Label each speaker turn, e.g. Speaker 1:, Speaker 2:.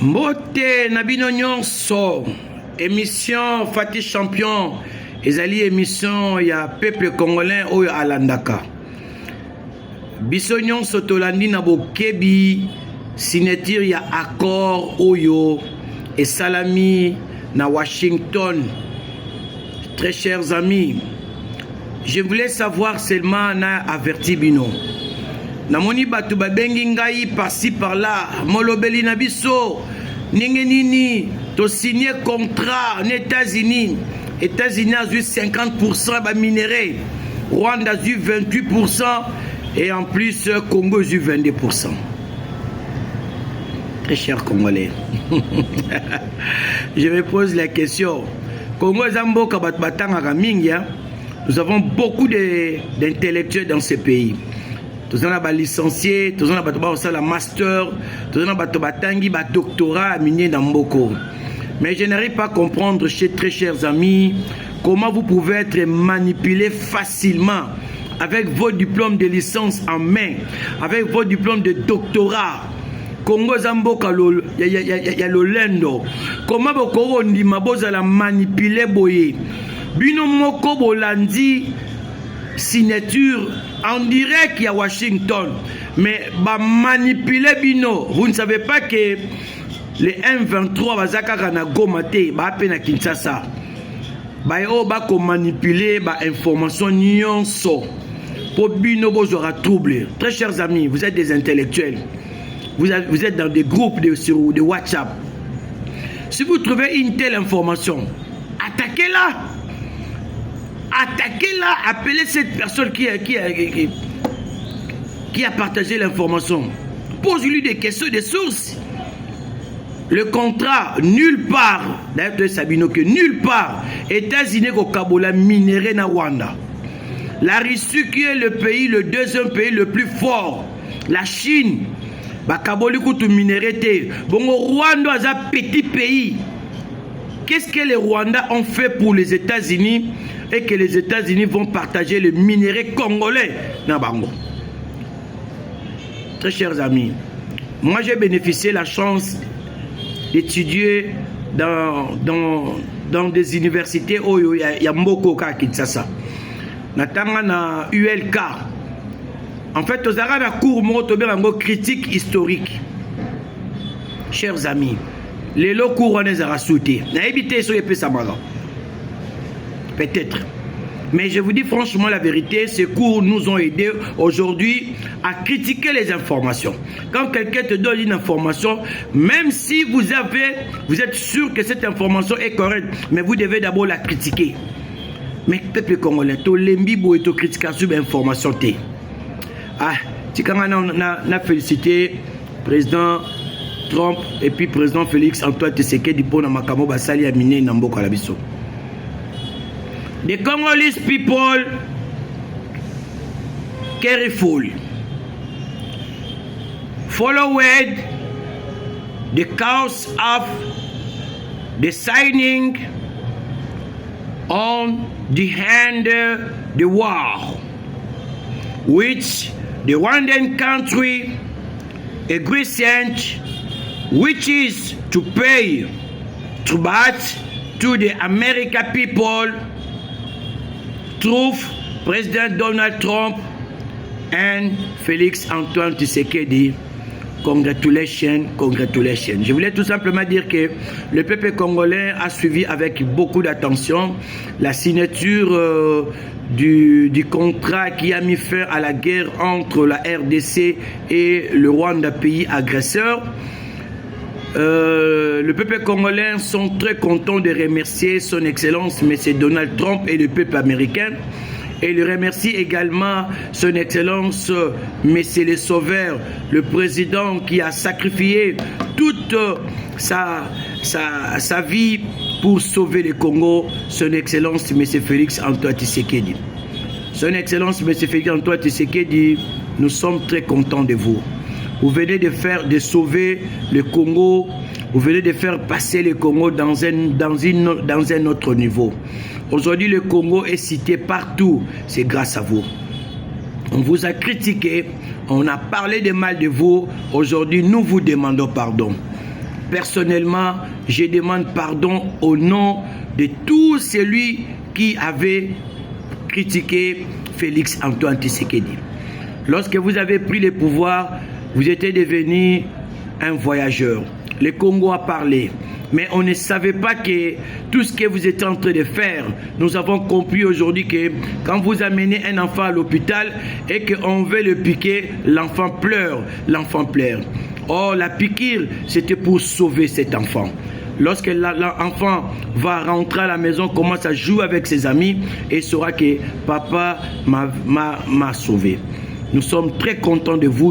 Speaker 1: Mbote Nabino Nyonso, émission Fatih Champion, ezali émission ya peuple congolais oyo alandaka. Biso nyonso tolandi na bokebi signature ya accord oyo et salami na Washington. Très chers amis, je voulais savoir seulement na averti bino. Namoni batu babengi ngai par-ci par-là, molobeli na biso, ninge nini, to signé contrat en États-Unis. États-Unis a eu 50% ba minéraux, Rwanda a eu 28% et en plus Congo a eu 22%. Très cher Congolais. Je me pose la question. Congo Zamboka batanga mingia, nous avons beaucoup d'intellectuels dans ce pays. Tous en a licencié, tous en a la master, tous en a doctorat minier dans Mboko. Mais je n'arrive pas à comprendre, très chers amis, comment vous pouvez être manipulé facilement avec vos diplômes de licence en main, avec vos diplômes de doctorat. Congo Zamboka ya lolendo. Comment vous pouvez la manipuler boye? Bino moko bolandi signature en direct à Washington, mais ba manipuler bino. Vous ne savez pas que les M23 bazaka na Goma te ba pe na Kinshasa. Ba yo ba ko manipuler ba information nyonso pour bino bozora trouble. Très chers amis, vous êtes des intellectuels. Vous êtes dans des groupes de WhatsApp. Si vous trouvez une telle information, attaquez-la. Attaquez-la, appelez cette personne qui a partagé l'information. Posez-lui des questions, des sources. Le contrat, nulle part, d'ailleurs, tu Sabino, que nulle part, États-Unis au Kabola minéré na Rwanda. La Russie qui est le pays, le deuxième pays le plus fort. La Chine, Bakaboli Koutou minéré te. Bon, Rwanda est un petit pays. Qu'est-ce que les Rwandais ont fait pour les États-Unis et que les États-Unis vont partager le minerai congolais dans Bango? Très chers amis, moi j'ai bénéficié de la chance d'étudier dans des universités où il y a Mboko à Kinshasa. Natanga na ULK. En fait, aux arabes, à cours moto critique historique. Chers amis, les locaux on les a sauté. N'a évité ce que ça m'a. Peut-être. Mais je vous dis franchement la vérité, ces cours nous ont aidés aujourd'hui à critiquer les informations. Quand quelqu'un te donne une information, même si vous êtes sûr que cette information est correcte, mais vous devez d'abord la critiquer. Mais peuple congolais, to lembi bo et to critication d'information té. Ah, tu quand on a félicité président Trump et puis président Félix Antoine Tshisekedi pour na makamo basali ya mine na mboka la biso. The Congolese people careful. Followed the cause of the signing on the end the war, which the Rwandan country agrees, which is to pay tribute to the American people through President Donald Trump and Félix Antoine Tshisekedi. Congratulations, congratulations. Je voulais tout simplement dire que le peuple congolais a suivi avec beaucoup d'attention la signature du contrat qui a mis fin à la guerre entre la RDC et le Rwanda, pays agresseur. Le peuple congolais sont très contents de remercier son excellence M. Donald Trump et le peuple américain. Et il remercie également son excellence M. le Sauveur, le président qui a sacrifié toute sa vie pour sauver le Congo, son excellence M. Félix Antoine Tshisekedi. Son excellence M. Félix Antoine Tshisekedi, nous sommes très contents de vous. Vous venez de sauver le Congo, vous venez de faire passer le Congo dans un autre niveau. Aujourd'hui, le Congo est cité partout, c'est grâce à vous. On vous a critiqué, on a parlé de mal de vous. Aujourd'hui, nous vous demandons pardon. personnellement, je demande pardon au nom de tout celui qui avait critiqué Félix Antoine Tshisekedi. Lorsque vous avez pris le pouvoir, vous étiez devenu un voyageur. Le Congo a parlé. Mais on ne savait pas que tout ce que vous étiez en train de faire, nous avons compris aujourd'hui que quand vous amenez un enfant à l'hôpital et qu'on veut le piquer, l'enfant pleure, l'enfant pleure. Or, la piqûre, c'était pour sauver cet enfant. Lorsque l'enfant va rentrer à la maison, commence à jouer avec ses amis et saura que papa m'a sauvé. Nous sommes très contents de vous.